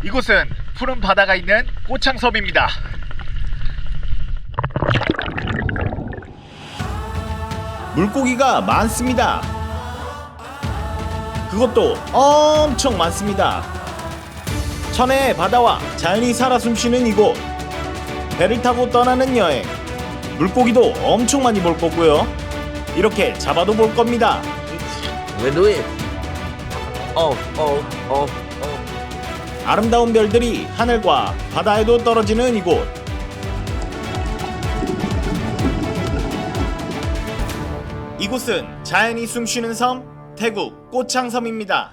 이곳은 푸른 바다가 있는 꼬창섬입니다. 물고기가 많습니다. 그것도 엄청 많습니다. 천혜의 바다와 자연이 살아 숨쉬는 이곳. 배를 타고 떠나는 여행. 물고기도 엄청 많이 볼 거고요. 이렇게 잡아도 볼 겁니다. We do it. 아름다운 별들이 하늘과 바다에도 떨어지는 이곳. 이곳은 자연이 숨쉬는 섬, 태국 꼬창섬입니다.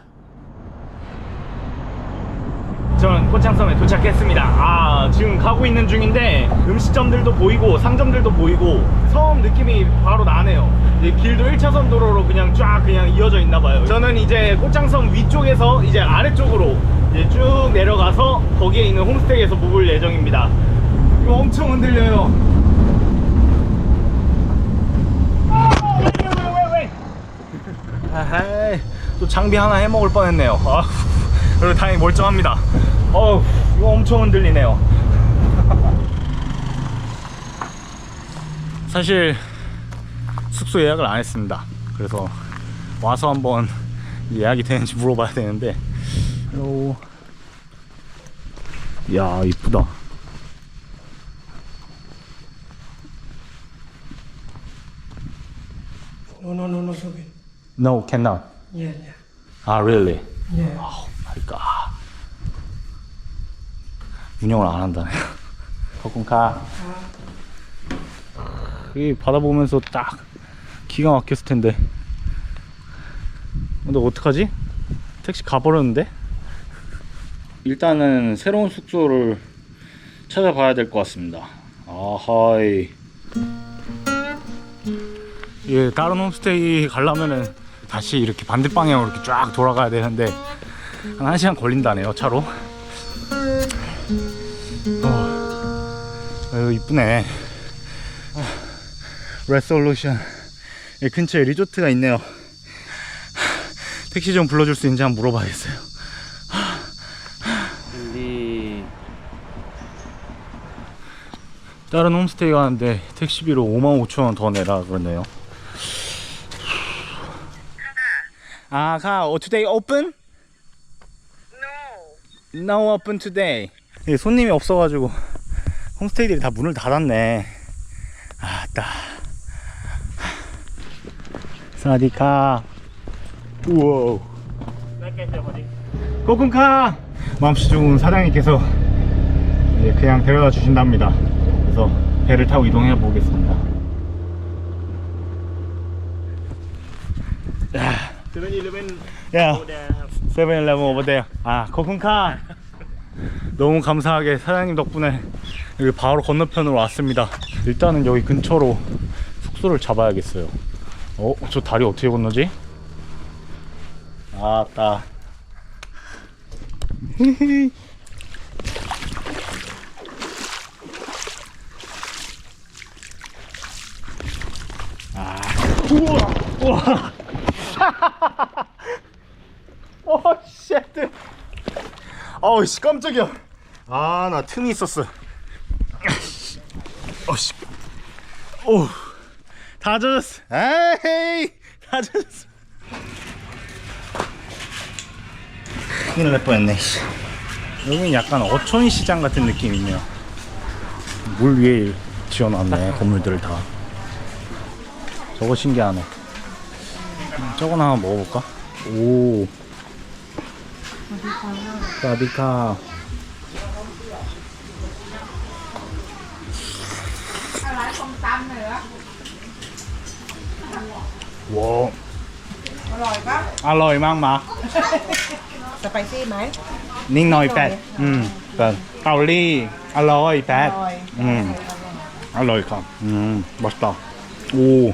저는 꼬창섬에 도착했습니다. 지금 가고 있는 중인데 음식점들도 보이고 상점들도 보이고 섬 느낌이 바로 나네요. 이제 길도 1차선 도로로 그냥 쫙 그냥 이어져 있나봐요. 저는 이제 꼬창섬 위쪽에서 이제 아래쪽으로 이제 쭉 내려가서 거기에 있는 홈스테이에서 묵을 예정입니다. 이거 엄청 흔들려요. 또 장비 하나 해먹을 뻔했네요. 그래도 다행히 멀쩡합니다. 이거 엄청 흔들리네요. 사실 숙소 예약을 안 했습니다. 그래서 와서 한번 예약이 되는지 물어봐야 되는데. 이야, 이쁘다. No, sorry. No, cannot. Yeah. Really? Yeah. Oh my god. 운영을 안 한다네. 거꾸카. 이 바다 보면서 딱 기가 막혔을 텐데. 근데 어떡하지? 택시 가버렸는데? 일단은 새로운 숙소를 찾아봐야 될 것 같습니다. 아하이. 예, 다른 홈스테이 가려면은 다시 이렇게 반대 방향으로 이렇게 쫙 돌아가야 되는데 한 1시간 걸린다네요, 차로. 이쁘네. 레솔루션 근처에 리조트가 있네요. 택시 좀 불러줄 수 있는지 한번 물어봐야겠어요. 다른 홈스테이 가는데 택시비로 55,000원 더 내라 그러네요. today open? No open today. 손님이 없어가지고 홈스테이들이 다 문을 닫았네. 아따. 사와디카. 우와. 꼬kun카. 마음씨 좋은 사장님께서 그냥 데려다 주신답니다. 그래서 배를 타고 이동해 보겠습니다. 7-Eleven. Yeah. 7-Eleven over there. 코쿤카. 너무 감사하게 사장님 덕분에 여기 바로 건너편으로 왔습니다. 일단은 여기 근처로 숙소를 잡아야겠어요. 저 다리 어떻게 건너지? 아따. 우와. 쉣. 씨, 깜짝이야. 나 틈이 있었어. 씨. 다 젖었어. 에이, 다 젖었어. 큰일 날 뻔했네. 여기는 약간 어촌 시장 같은 느낌이네요. 물 위에 지어놨네, 건물들을 다. 저거 신기하네. 저거나 한번 먹어볼까? 오. 사디카. 와. 알로이 막. Spicy mấy? 닝 너이 팻. 가올리 알로이 팻. 알로이 카. 맛있다. 오.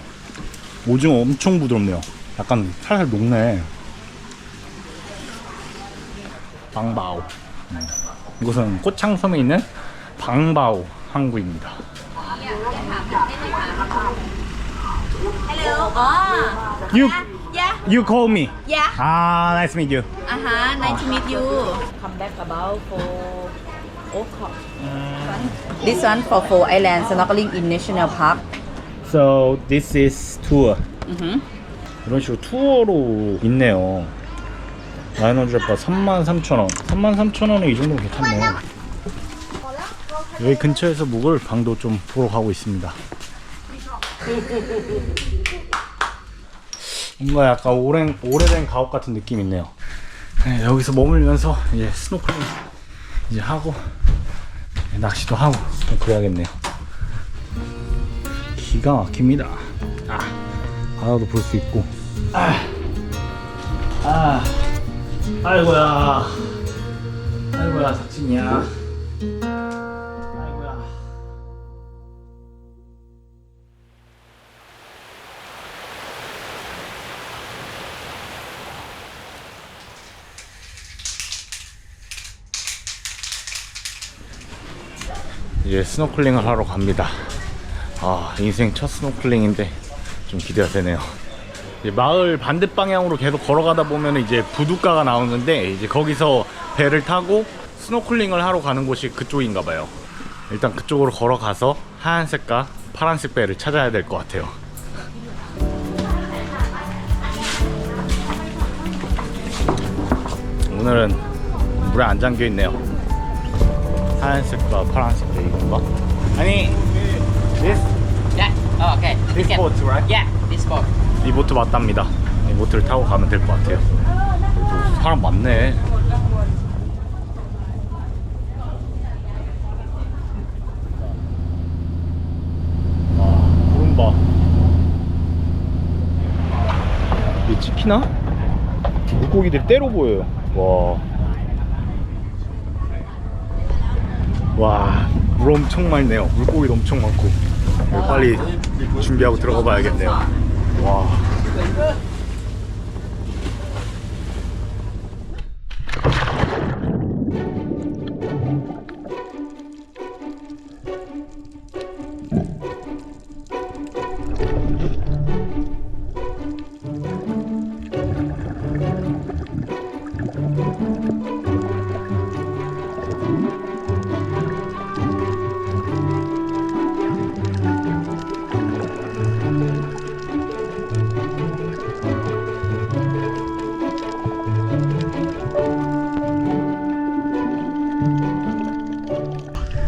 오징어 엄청 부드럽네요. 약간 살살 녹네. 방바오. 이곳은 꼬창섬에 있는 방바오 항구입니다. Hello. Yeah, You call me. yeah. 아, nice to meet you. Nice to meet you. Come back about for Oak. This one for Island snorkeling in National Park. So this is tour. 이런 식으로 투어로 있네요. 라이너즈바 33,000원. 33,000원에 이 정도면 괜찮네. 여기 근처에서 묵을 방도 좀 보러 가고 있습니다. 뭔가 약간 오래된 가옥 같은 느낌이 있네요. 네, 여기서 머물면서 이제 스노클링 이제 하고 낚시도 하고 좀 그래야겠네요. 기가 막힙니다. 바다도 볼 수 있고. 아이고야 삭진이야. 아이고야. 이제 스노클링을 하러 갑니다. 인생 첫 스노클링인데 좀 기대가 되네요. 이제 마을 반대 방향으로 계속 걸어가다 보면 이제 부둣가가 나오는데 이제 거기서 배를 타고 스노클링을 하러 가는 곳이 그쪽인가 봐요. 일단 그쪽으로 걸어가서 하얀색과 파란색 배를 찾아야 될 것 같아요. 오늘은 물에 안 잠겨 있네요. 하얀색과 파란색 배 이건가? 아니, this Yeah. Oh, okay. this boat, right? Yeah, this boat. 이 보트 맞답니다. 이 보트를 타고 가면 될 것 같아요. 그래도 사람 많네. 구름 봐. 이게 찍히나? 물고기들이 때로 보여요. 와, 물 엄청 많네요. 물고기도 엄청 많고. 빨리 준비하고 들어가 봐야겠네요. 와.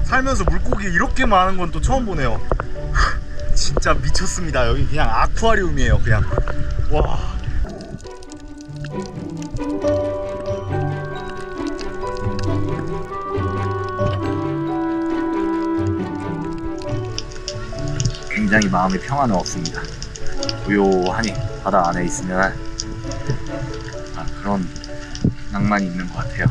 살면서 물고기 이렇게 많은 건 또 처음 보네요. 진짜 미쳤습니다. 여기 그냥 아쿠아리움이에요. 그냥 와. 굉장히 마음이 평안은 없습니다. 고요하니 바다 안에 있으면 그런 낭만이 있는 것 같아요.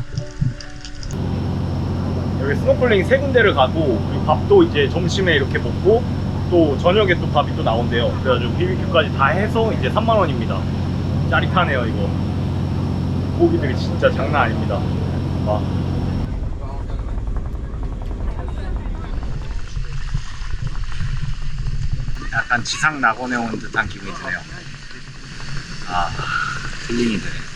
여기 스노클링 세 군데를 가고 그리고 밥도 이제 점심에 이렇게 먹고 또 저녁에 또 밥이 또 나온대요. 그래가지고 BBQ까지 다 해서 이제 30,000원입니다. 짜릿하네요 이거. 고기들이 진짜 장난 아닙니다. 와. 약간 지상 낙원에 온 듯한 기분이 드네요. 힐링이 되네.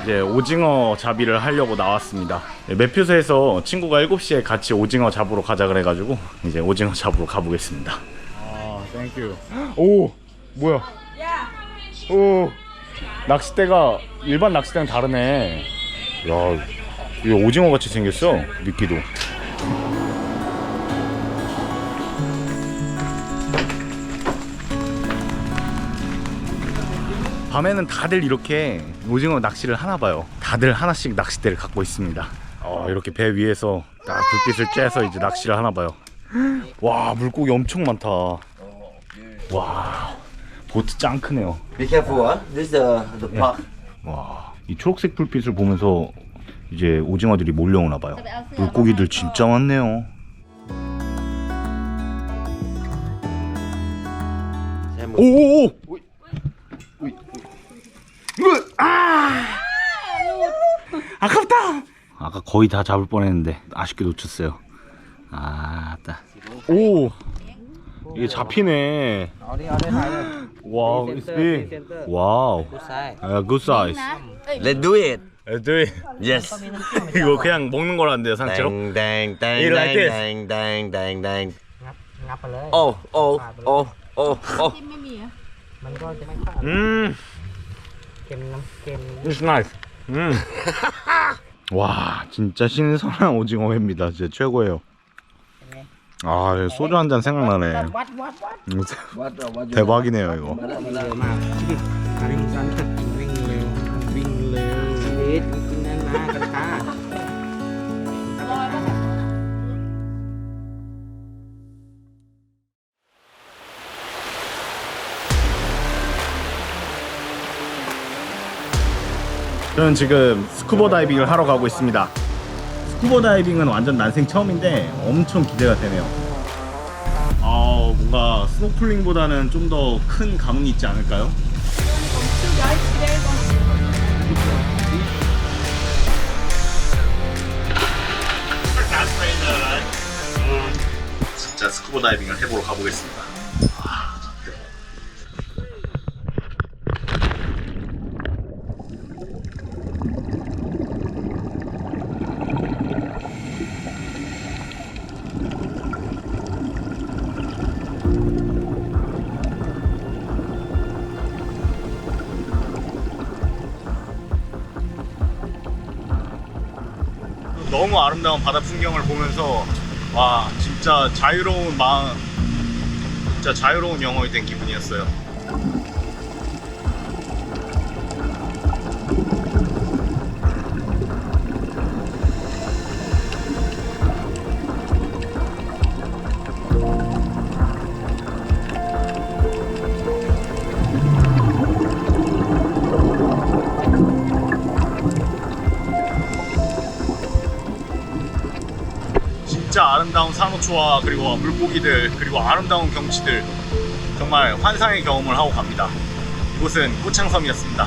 이제 오징어 잡이를 하려고 나왔습니다. 매표소에서 친구가 7시에 같이 오징어 잡으러 가자 그래가지고 이제 오징어 잡으러 가보겠습니다. 땡큐. 오, 뭐야? 오, 낚싯대가 일반 낚싯대랑 다르네. 야, 이거 오징어 같이 생겼어. 미끼도. 밤에는 다들 이렇게 오징어 낚시를 하나 봐요. 다들 하나씩 낚싯대를 갖고 있습니다. 이렇게 배 위에서 딱 불빛을 쬐서 이제 낚시를 하나 봐요. 와, 물고기 엄청 많다. 와, 보트 짱 크네요. Be careful, This is the park. 와, 이 초록색 불빛을 보면서 이제 오징어들이 몰려오나 봐요. 물고기들 진짜 많네요. 오오오! 아깝다. 아까 거의 다 잡을 뻔했는데 아쉽게 놓쳤어요. 딱. 오, 이게 잡히네. 와우, it's big. 와우. Good size. Let's do it. 네. Yes. 이거 그냥 먹는 거란데요, 상처럼? Dang, dang, Eat like this. dang, dang, dang, dang. Oh, oh, oh, oh, oh. It's nice. 와, 진짜 신선한 오징어회입니다. 진짜 최고예요. 아, 소주 한 잔 생각나네. 대박이네요, 이거. 저는 지금 스쿠버 다이빙을 하러 가고 있습니다. 스쿠버 다이빙은 완전 난생 처음인데 엄청 기대가 되네요. 뭔가 스노클링보다는 좀 더 큰 감흥이 있지 않을까요? 진짜 스쿠버 다이빙을 해보러 가보겠습니다. 너무 아름다운 바다 풍경을 보면서 와, 진짜 자유로운 마음, 진짜 자유로운 영혼이 된 기분이었어요. 진짜 아름다운 산호초와 그리고 물고기들 그리고 아름다운 경치들, 정말 환상의 경험을 하고 갑니다. 이곳은 꼬창섬이었습니다.